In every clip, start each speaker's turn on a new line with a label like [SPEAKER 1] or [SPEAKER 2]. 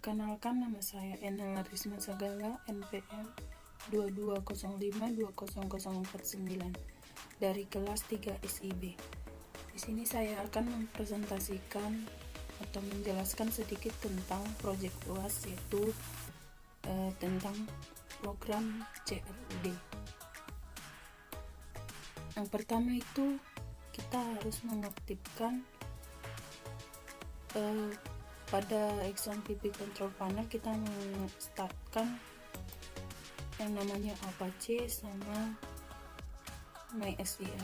[SPEAKER 1] Perkenalkan, nama saya Enhal Risma Sagala, NPM 2205200049 dari kelas 3 SIB. Di sini saya akan mempresentasikan atau menjelaskan sedikit tentang proyek UAS, yaitu tentang program CRUD. Yang pertama itu kita harus mengaktifkan pada XAMPP control panel. Kita menstartkan yang namanya Apache sama MySQL.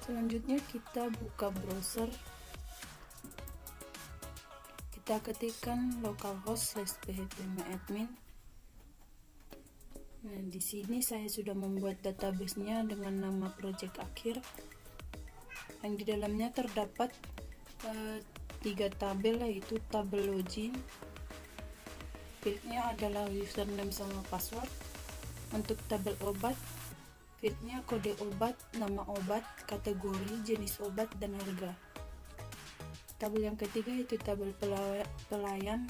[SPEAKER 1] Selanjutnya kita buka browser, kita ketikkan localhost/phpMyAdmin. Nah, di sini saya sudah membuat database-nya dengan nama project akhir, yang di dalamnya terdapat 3 tabel, yaitu tabel login, fieldnya adalah username sama password. Untuk tabel obat, fieldnya kode obat, nama obat, kategori, jenis obat, dan harga. Tabel yang ketiga yaitu tabel pelayan,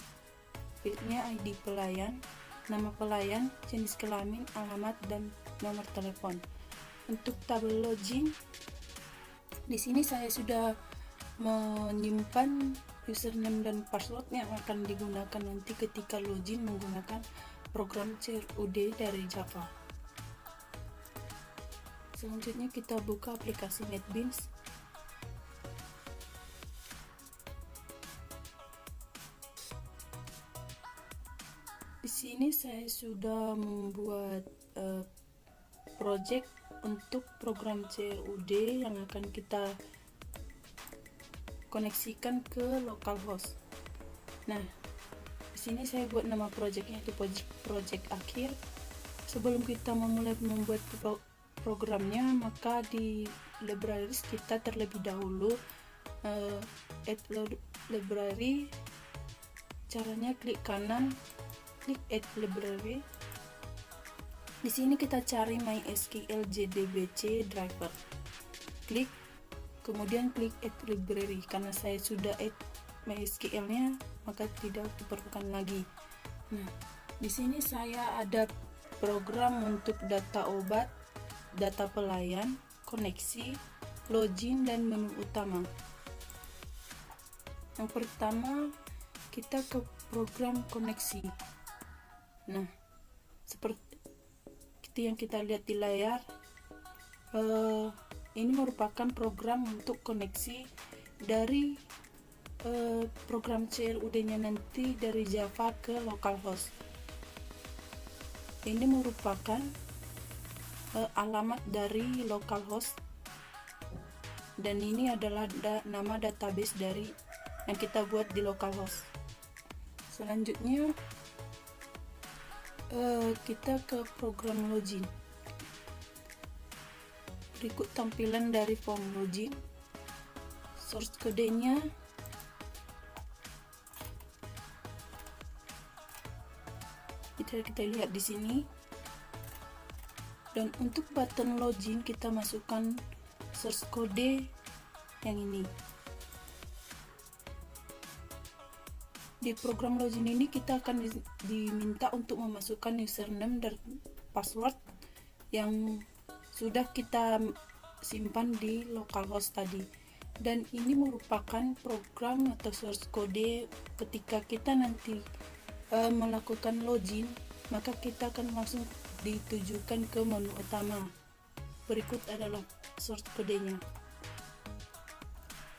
[SPEAKER 1] fieldnya ID pelayan, nama pelayan, jenis kelamin, alamat, dan nomor telepon. Untuk tabel login, di sini saya sudah menyimpan username dan password yang akan digunakan nanti ketika login menggunakan program CRUD dari Java. Selanjutnya kita buka aplikasi NetBeans. Di sini saya sudah membuat project untuk program CRUD yang akan kita koneksikan ke localhost. Nah, di sini saya buat nama projectnya itu project akhir. Sebelum kita memulai membuat programnya, maka di libraries kita terlebih dahulu add library. Caranya klik kanan, klik add library. Di sini kita cari MySQL JDBC driver. Klik, kemudian klik add library. Karena saya sudah add MySQL-nya, maka tidak diperlukan lagi. Nah, di sini saya ada program untuk data obat, data pelayan, koneksi, login, dan menu utama. Yang pertama, kita ke program koneksi. Nah, seperti yang kita lihat di layar, ini merupakan program untuk koneksi dari program CRUD-nya nanti dari Java ke localhost. Ini merupakan alamat dari localhost, dan ini adalah nama database dari yang kita buat di localhost. Selanjutnya kita ke program login. Berikut tampilan dari form login. Source kodenya kita lihat di sini. Dan untuk button login kita masukkan source kode yang ini. Di program login ini kita akan diminta untuk memasukkan username dan password yang sudah kita simpan di localhost tadi. Dan ini merupakan program atau source kode ketika kita nanti melakukan login, maka kita akan langsung ditujukan ke menu utama. Berikut adalah source kodenya.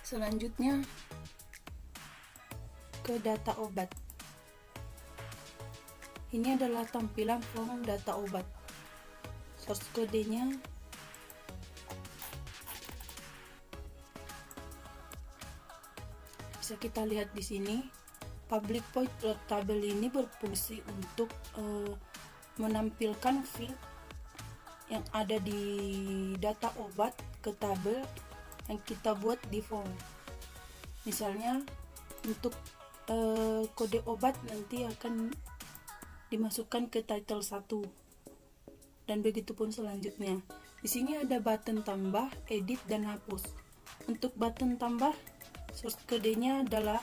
[SPEAKER 1] Selanjutnya ke data obat. Ini adalah tampilan form data obat. Source kodenya bisa kita lihat di sini. Public void table ini berfungsi untuk menampilkan field yang ada di data obat ke tabel yang kita buat di form. Misalnya untuk kode obat nanti akan dimasukkan ke title 1. dan begitupun selanjutnya. Di sini ada button tambah, edit, dan hapus. Untuk button tambah, source code-nya adalah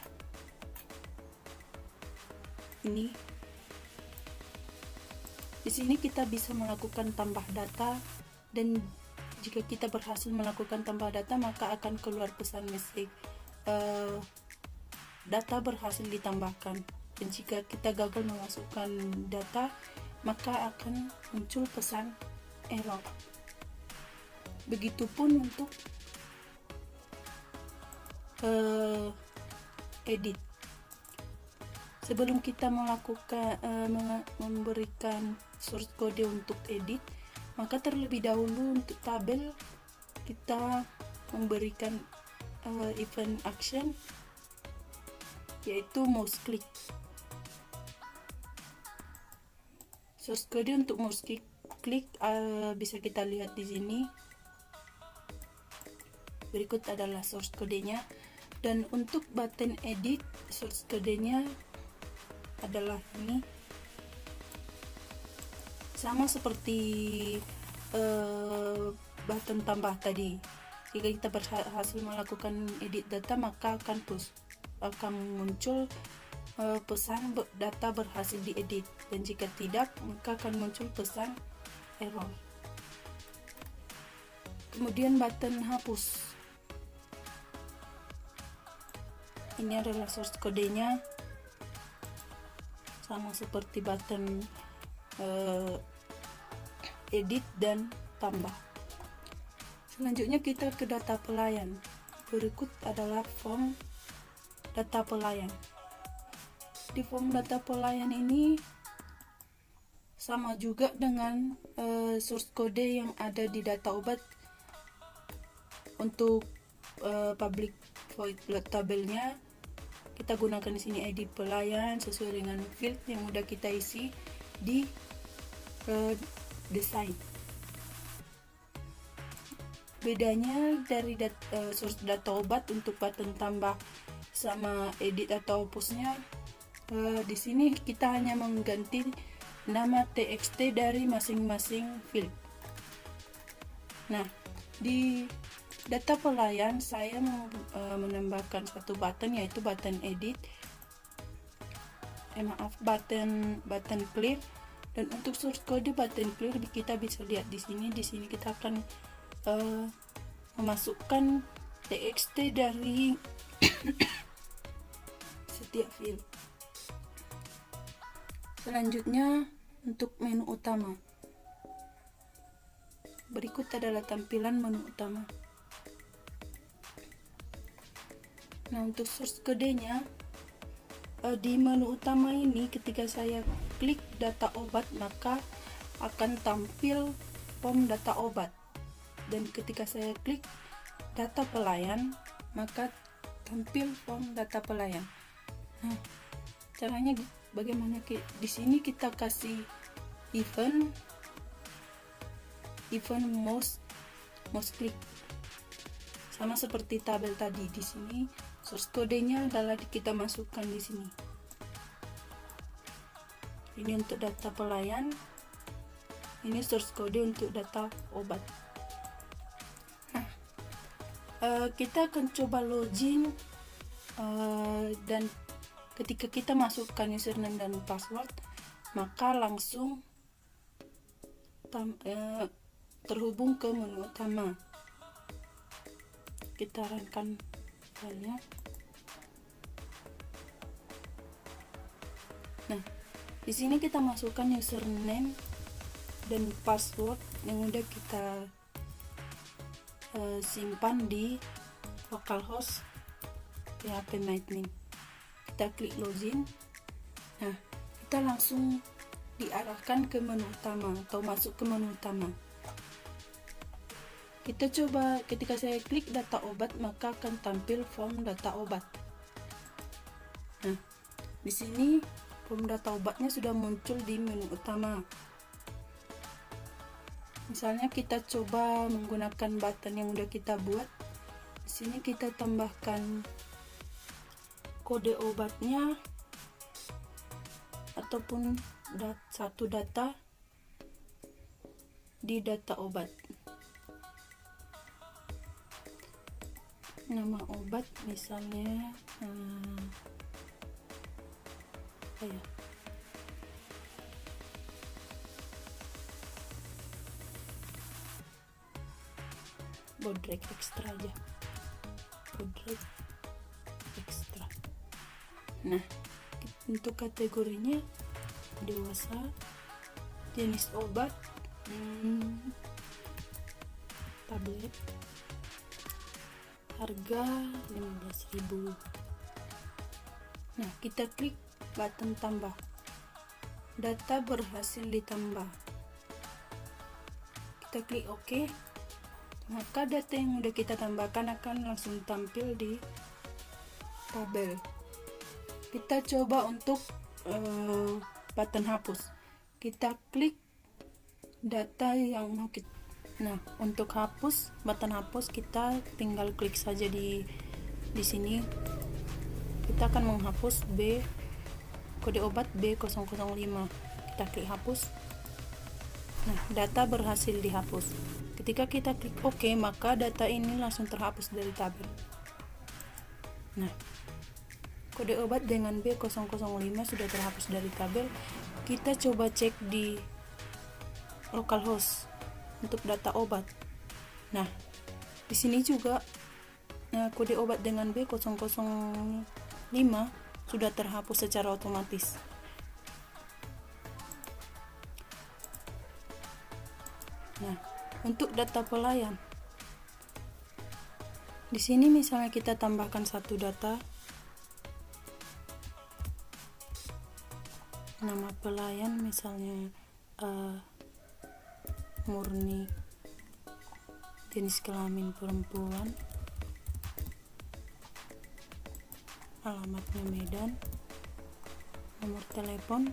[SPEAKER 1] ini. Di sini kita bisa melakukan tambah data, dan jika kita berhasil melakukan tambah data maka akan keluar pesan mesej data berhasil ditambahkan. Dan jika kita gagal memasukkan data maka akan muncul pesan error. Begitupun untuk edit. Sebelum kita melakukan memberikan source code untuk edit, maka terlebih dahulu untuk tabel kita memberikan event action, yaitu mouse click. Source code untuk mouse click bisa kita lihat di sini. Berikut adalah source code-nya. Dan untuk button edit, source code-nya adalah ini, sama seperti button tambah tadi. Jika kita berhasil melakukan edit data maka akan muncul pesan data berhasil diedit, dan jika tidak maka akan muncul pesan error. Kemudian button hapus, ini adalah source code-nya, sama seperti button edit dan tambah. Selanjutnya kita ke data pelayan. Berikut adalah form data pelayan. Di form data pelayan ini sama juga dengan source code yang ada di data obat. Untuk public void tabelnya kita gunakan di sini ID pelayan sesuai dengan field yang udah kita isi di desain. Bedanya dari source data obat untuk button tambah sama edit atau hapusnya, di sini kita hanya mengganti nama txt dari masing-masing field. Nah, di data pelayan saya mau menambahkan satu button, yaitu button edit, button clear. Dan untuk source code button clear kita bisa lihat di sini. Di sini kita akan memasukkan txt dari setiap field. Selanjutnya untuk menu utama. Berikut adalah tampilan menu utama. Nah, untuk source code-nya di menu utama ini, ketika saya klik data obat maka akan tampil form data obat, dan ketika saya klik data pelayan maka tampil form data pelayan. Nah, caranya bagaimana? Di sini kita kasih event mouse click, sama seperti tabel tadi. Di sini source code-nya adalah kita masukkan di sini. Ini untuk data pelayan, ini source code untuk data obat. Nah, kita akan coba login, dan ketika kita masukkan username dan password maka langsung terhubung ke menu utama. Kita runkan filenya. Nah, di sini kita masukkan username dan password yang udah kita simpan di localhost PHP MyAdmin. Kita klik login. Nah, kita langsung diarahkan ke menu utama atau masuk ke menu utama. Kita coba, ketika saya klik data obat maka akan tampil form data obat. Nah, di sini form data obatnya sudah muncul di menu utama. Misalnya kita coba menggunakan button yang udah kita buat. Di sini kita tambahkan kode obatnya ataupun satu data. di data obat. Nama obat misalnya apa ya? Bodrek Extra aja. Bodrek Extra. Nah, untuk kategorinya dewasa, jenis obat tablet, harga 15.000. Nah, kita klik button tambah. Data berhasil ditambah. Kita klik OK. Maka data yang udah kita tambahkan akan langsung tampil di tabel. Kita coba untuk button hapus. Kita klik data yang mau kita. Nah, untuk hapus, button hapus kita tinggal klik saja di sini. Kita akan menghapus kode obat B005. Kita klik hapus. Nah, data berhasil dihapus. Ketika kita klik OK, maka data ini langsung terhapus dari tabel. Nah, kode obat dengan B005 sudah terhapus dari tabel. Kita coba cek di localhost untuk data obat. Nah, di sini juga kode obat dengan B005 sudah terhapus secara otomatis. Nah, untuk data pelayan, di sini misalnya kita tambahkan satu data, nama pelayan misalnya Murni, jenis kelamin perempuan, alamatnya Medan, nomor telepon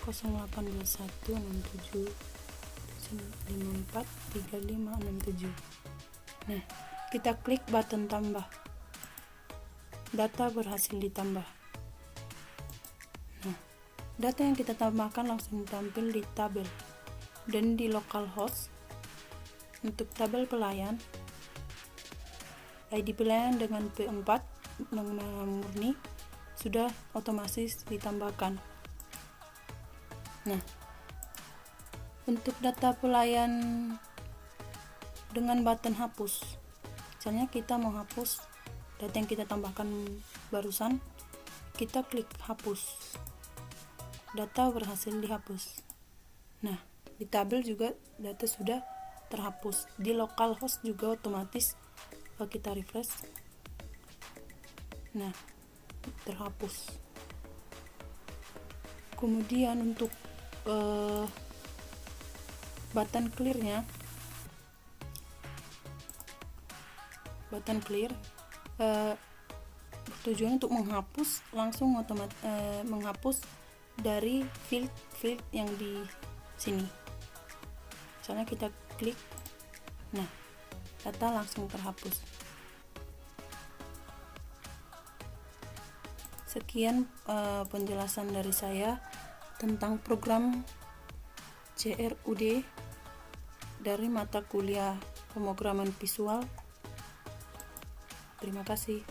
[SPEAKER 1] 082167543567. Nah, kita klik button tambah. Data berhasil ditambah. Nah, data yang kita tambahkan langsung tampil di tabel. Dan di localhost untuk tabel pelayan, ID pelayan dengan P4 nama Murni sudah otomatis ditambahkan. Nah, untuk data pelayan dengan button hapus, misalnya kita mau hapus data yang kita tambahkan barusan, kita klik hapus. Data berhasil dihapus. Nah, di tabel juga data sudah terhapus. Di localhost juga otomatis kita refresh. Nah, terhapus. Kemudian untuk button clear-nya, button clear tujuannya untuk menghapus langsung menghapus dari field yang di sini. Misalnya kita klik, nah data langsung terhapus. Sekian penjelasan dari saya tentang program CRUD dari mata kuliah pemrograman visual. Terima kasih.